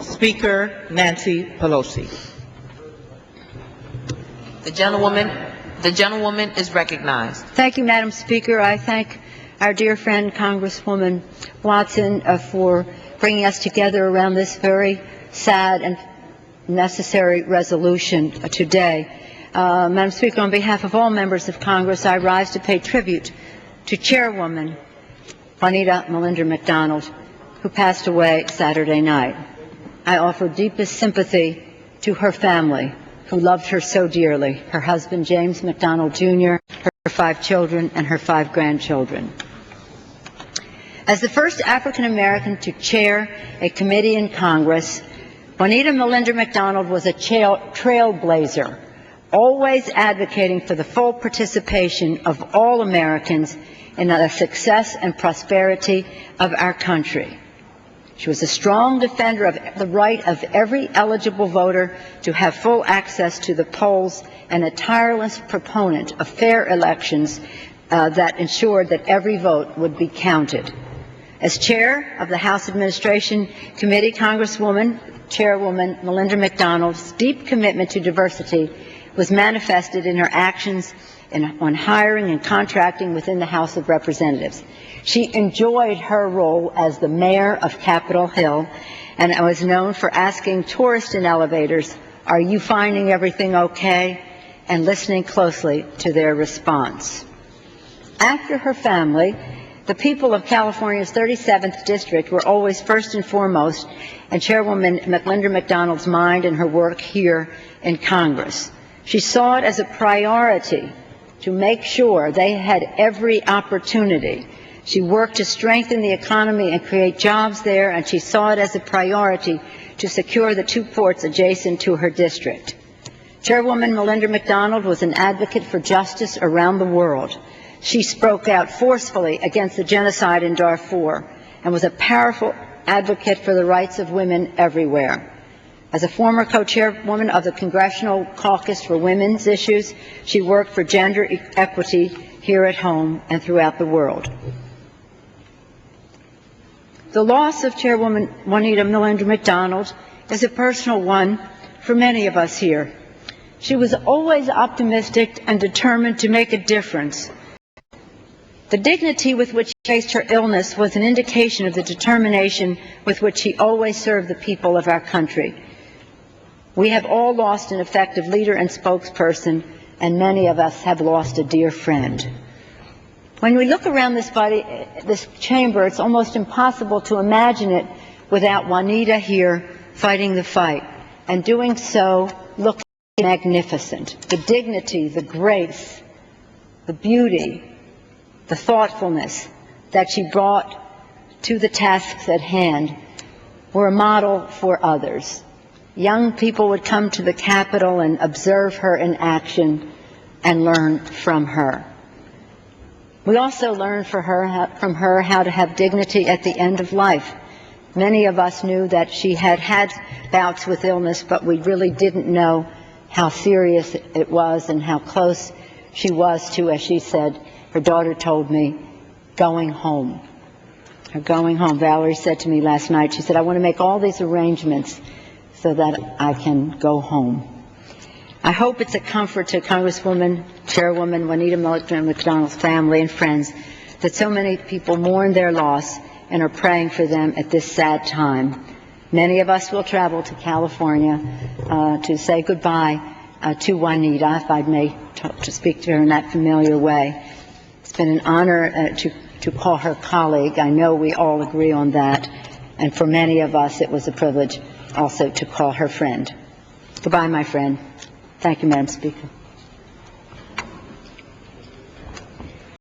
Speaker Nancy Pelosi. The gentlewoman is recognized. Thank you, Madam Speaker. I thank our dear friend Congresswoman Watson for bringing us together around this very sad and necessary resolution today. Madam Speaker, on behalf of all members of Congress, I rise to pay tribute to Chairwoman Juanita Millender-McDonald, who passed away Saturday night. I offer deepest sympathy to her family, who loved her so dearly, her husband James McDonald Jr., her 5 children, and her 5 grandchildren. As the first African American to chair a committee in Congress, Juanita Millender-McDonald was a trailblazer, always advocating for the full participation of all Americans in the success and prosperity of our country. She was a strong defender of the right of every eligible voter to have full access to the polls and a tireless proponent of fair elections that ensured that every vote would be counted. As chair of the House Administration Committee, Congresswoman Chairwoman Millender-McDonald's deep commitment to diversity was manifested in her actions on hiring and contracting within the House of Representatives. She enjoyed her role as the mayor of Capitol Hill and was known for asking tourists in elevators, "Are you finding everything okay?" and listening closely to their response. After her family, the people of California's 37th District were always first and foremost in Chairwoman Millender-McDonald's mind and her work here in Congress. She saw it as a priority to make sure they had every opportunity. She worked to strengthen the economy and create jobs there, and she saw it as a priority to secure the 2 ports adjacent to her district. Chairwoman Millender-McDonald was an advocate for justice around the world. She spoke out forcefully against the genocide in Darfur and was a powerful advocate for the rights of women everywhere. As a former co-chairwoman of the Congressional Caucus for Women's Issues, she worked for gender equity here at home and throughout the world. The loss of Chairwoman Juanita Millender-McDonald is a personal one for many of us here. She was always optimistic and determined to make a difference. The dignity with which she faced her illness was an indication of the determination with which she always served the people of our country. We have all lost an effective leader and spokesperson, and many of us have lost a dear friend. When we look around this chamber, it's almost impossible to imagine it without Juanita here fighting the fight, and doing so looking magnificent. The dignity, the grace, the beauty, the thoughtfulness that she brought to the tasks at hand were a model for others. Young people would come to the Capitol and observe her in action and learn from her. We also learned from her how to have dignity at the end of life. Many of us knew that she had had bouts with illness, but we really didn't know how serious it was and how close she was to, as she said, her daughter told me, going home. Her going home. Valerie said to me last night, she said, "I want to make all these arrangements so that I can go home." I hope it's a comfort to Congresswoman, Chairwoman Juanita Millender-McDonald's family and friends that so many people mourn their loss and are praying for them at this sad time. Many of us will travel to California to say goodbye to Juanita, if I may to speak to her in that familiar way. It's been an honor to call her colleague. I know we all agree on that. And for many of us, it was a privilege also to call her friend. Goodbye, my friend. Thank you, Madam Speaker.